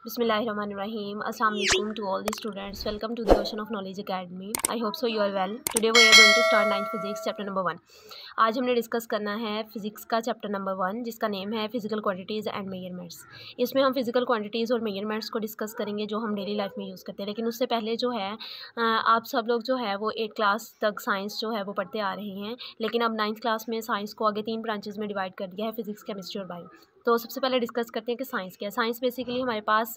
Bismillahirrahmanirrahim. Assalamu alaikum to all the students. Welcome to the Ocean of Knowledge Academy. I hope so you are well. Today we are going to start 9th Physics chapter number 1. आज हमने discuss करना है physics का chapter number 1 जिसका name है physical quantities and measurements. इसमें हम physical quantities और मेजरमेंट्स को डिस्कस करेंगे जो हम डेली लाइफ में यूज़ करते हैं। लेकिन उससे पहले जो है आप सब लोग जो है वो 8th क्लास तक साइंस जो है वो पढ़ते आ रहे हैं, लेकिन अब 9th क्लास में साइंस को आगे 3 ब्रांचेज में डिवाइड कर दिया है, फिजिक्स, केमिस्ट्री और बायो। तो सबसे पहले डिस्कस करते हैं कि साइंस क्या है। साइंस बेसिकली हमारे पास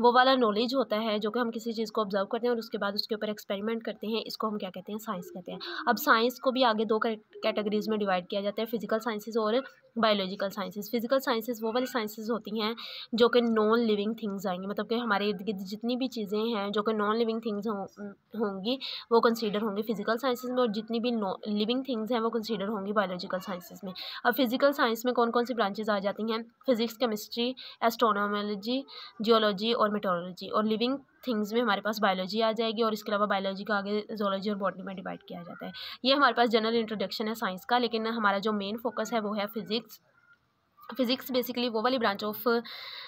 वो वाला नॉलेज होता है जो कि हम किसी चीज़ को ऑब्जर्व करते हैं और उसके बाद उसके ऊपर एक्सपेरिमेंट करते हैं। इसको हम क्या कहते हैं? साइंस कहते हैं। अब साइंस को भी आगे 2 कैटेगरीज में डिवाइड किया जाता है, फिजिकल साइंसेज और बायोलॉजिकल साइंसेज। फिजिकल साइंसेज वो वाली साइंसेज होती हैं जो कि नॉन लिविंग थिंग्स आएंगी, मतलब कि हमारे इर्द गिर्द जितनी भी चीज़ें हैं जो कि नॉन लिविंग थिंग्स होंगी वो कंसीडर होंगी फिजिकल साइंसेज में, और जितनी भी लिविंग थिंग्स हैं वो कंसीडर होंगी बायोलॉजिकल साइंसेज में। अब फिजिकल साइंस में कौन कौन सी ब्रांचेज आ जाती हैं? फिजिक्स, केमिस्ट्री, एस्ट्रोनॉमोलॉजी, जियोलॉजी और मेट्रोलॉजी। और लिविंग थिंग्स में हमारे पास बायोलॉजी आ जाएगी, और इसके अलावा बायोलॉजी का आगे जोलॉजी और बॉटनी में डिवाइड किया जाता है। ये हमारे पास जनरल इंट्रोडक्शन है साइंस का, लेकिन हमारा जो मेन फोकस है वो है फिजिक्स। फिजिक्स बेसिकली वो वाली ब्रांच ऑफ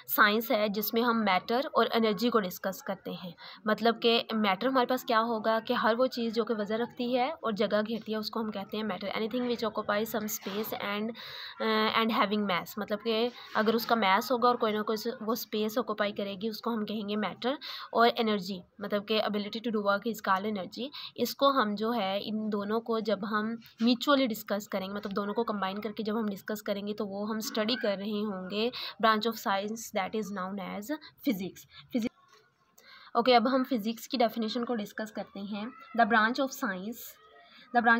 साइंस है जिसमें हम मैटर और एनर्जी को डिस्कस करते हैं। मतलब कि मैटर हमारे पास क्या होगा कि हर वो चीज़ जो कि वजन रखती है और जगह घेरती है उसको हम कहते हैं matter. Anything which occupy some space and having mass, मतलब कि अगर उसका मैस होगा और कोई ना कोई वो स्पेस ऑक्यूपाई करेगी उसको हम कहेंगे मैटर। और एनर्जी मतलब कि ability to do work is called energy. इसको हम जो है इन दोनों को जब हम म्यूचुअली डिस्कस करेंगे, मतलब दोनों को कंबाइन करके जब हम डिस्कस करेंगे तो वो हम स्टडी कर रहे होंगे branch of science that is known as physics. Okay, अब हम फिजिक्स की डेफिनेशन को डिस्कस करते हैं। The branch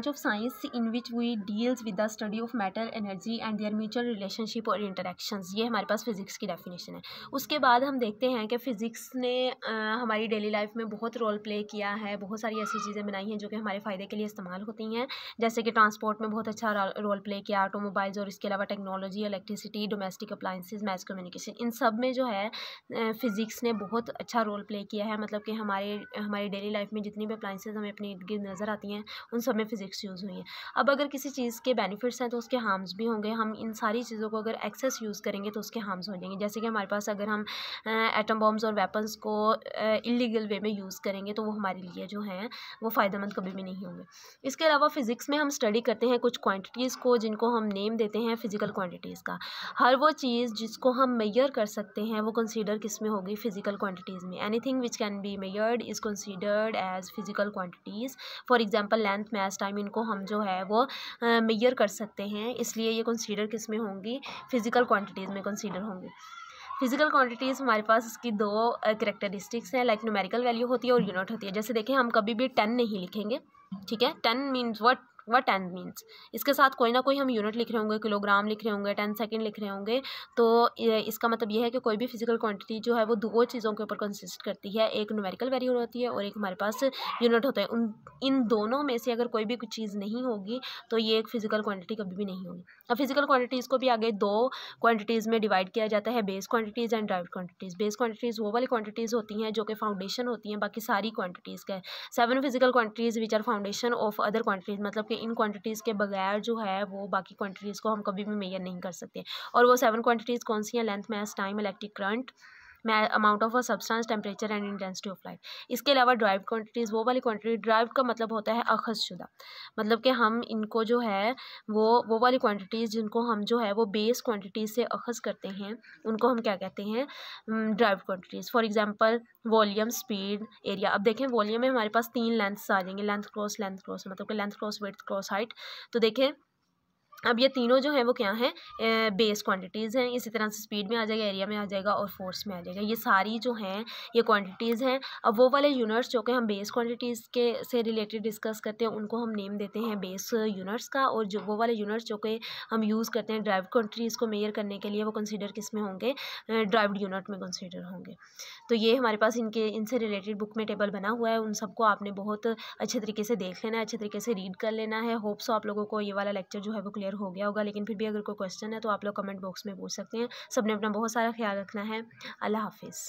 of science in which we deals with the study of matter, energy and their mutual relationship और इंटरेक्शंस। ये हमारे पास physics की डेफिनेशन है। उसके बाद हम देखते हैं कि फ़िज़िक्स ने हमारी डेली लाइफ में बहुत रोल प्ले किया है, बहुत सारी ऐसी चीज़ें बनाई हैं जो कि हमारे फ़ायदे के लिए इस्तेमाल होती हैं, जैसे कि ट्रांसपोर्ट में बहुत अच्छा रोल प्ले किया, ऑटोमोबाइल्स, और इसके अलावा technology, electricity, domestic appliances, mass communication, इन सब में जो है फ़िज़िक्स ने बहुत अच्छा रोल प्ले किया है। मतलब कि हमारी डेली लाइफ में जितनी भी अप्लाइंसेस हमें अपने इर्द गिर्द नज़र आती हैं उन सब में फ़िज़िक्स यूज़ हुई है। अब अगर किसी चीज़ के बेनिफिट्स हैं तो उसके हार्म्स भी होंगे। हम इन सारी चीज़ों को अगर एक्सेस यूज़ करेंगे तो उसके हार्म्स हो जाएंगे। जैसे कि हमारे पास अगर हम एटम बॉम्ब्स और वेपन्स को इलीगल वे में यूज़ करेंगे तो वो हमारे लिए जो हैं वो फ़ायदेमंद कभी भी नहीं होंगे। इसके अलावा फ़िज़िक्स में हम स्टडी करते हैं कुछ क्वांटिटीज़ को जिनको हम नेम देते हैं फ़िज़िकल क्वांटिटीज़ का। हर वो चीज़ जिसको हम मेजर कर सकते हैं वो कंसीडर किस में होगी? फ़िज़िकल क्वांटिटीज़ में। Anything which can be measured is considered as physical quantities. For example length, mass, time, इनको हम जो है वो मेजर कर सकते हैं, इसलिए ये कंसीडर किस में होंगी? फ़िज़िकल क्वांटिटीज़ में कंसीडर होंगी। फिजिकल क्वांटिटीज़ हमारे पास इसकी 2 कैरेक्टरिस्टिक्स हैं, लाइक न्यूमेरिकल वैल्यू होती है और यूनिट होती है। जैसे देखें, हम कभी भी 10 नहीं लिखेंगे, ठीक है? 10 मीन्स व्हाट 10 मीन्स, इसके साथ कोई ना कोई हम यूनिट लिख रहे होंगे, किलोग्राम लिख रहे होंगे, 10 सेकंड लिख रहे होंगे। तो इसका मतलब ये है कि कोई भी फिजिकल क्वांटिटी जो है वो 2 चीज़ों के ऊपर कंसिस्ट करती है, एक न्यूमेरिकल वैल्यू होती है और एक हमारे पास यूनिट होता है। इन दोनों में से अगर कोई भी कुछ चीज़ नहीं होगी तो ये एक फिजिकल क्वांटिटी कभी भी नहीं होगी। अब फिजिकल क्वांटिटीज़ को भी आगे 2 क्वांटिटीज़ में डिवाइड किया जाता है, base quantities and derived quantities. Base quantities वो वाली क्वांटिटीज़ होती हैं जो कि फाउंडेशन होती हैं बाकी सारी क्वांटिटीज़ का। 7 physical quantities which are foundation of other quantities, मतलब कि इन क्वांटिटीज़ के बगैर जो है वो बाकी क्वांटिटीज़ को हम कभी भी मेजर नहीं कर सकते। और वो 7 क्वांटिटीज़ कौन सी हैं? Length, mass, time, electric current, amount of a substance, temperature and intensity of light. इसके अलावा ड्राइव्ड क्वांटिटीज़ वो वाली क्वांटिटी, ड्राइव्ड का मतलब होता है अखज़शुदा, मतलब कि हम इनको जो है वो वाली क्वांटिटीज़ जिनको हम जो है वो बेस क्वांटिटीज़ से अखज़ करते हैं उनको हम क्या कहते हैं? Derived quantities. For example volume, speed, area. अब देखें, वॉल्यूम में हमारे पास 3 लेंथ्स आ जाएंगे, लेंथ क्रॉस, मतलब कि length cross width cross height. तो देखें, अब ये तीनों जो हैं वो क्या हैं? बेस क्वांटिटीज़ हैं। इसी तरह से स्पीड में आ जाएगा, एरिया में आ जाएगा और फोर्स में आ जाएगा। ये सारी जो हैं ये क्वांटिटीज़ हैं। अब वो वाले यूनिट्स जो कि हम बेस क्वांटिटीज़ के से रिलेटेड डिस्कस करते हैं उनको हम नेम देते हैं बेस यूनिट्स का, और जो वो वाले यूनिट्स जो कि हम यूज़ करते हैं ड्राइव्ड क्वांटिटीज़ को मेजर करने के लिए वो कंसीडर किस में होंगे? ड्राइव्ड यूनिट में कंसीडर होंगे। तो ये हमारे पास इनसे रिलेटेड बुक में टेबल बना हुआ है, उन सबको आपने बहुत अच्छे तरीके से देख लेना है, अच्छे तरीके से रीड कर लेना है। होप सो आप लोगों को ये वाला लेक्चर जो है वो क्लियर हो गया होगा, लेकिन फिर भी अगर कोई क्वेश्चन है तो आप लोग कमेंट बॉक्स में पूछ सकते हैं। सबने अपना बहुत सारा ख्याल रखना है। अल्लाह हाफिज़।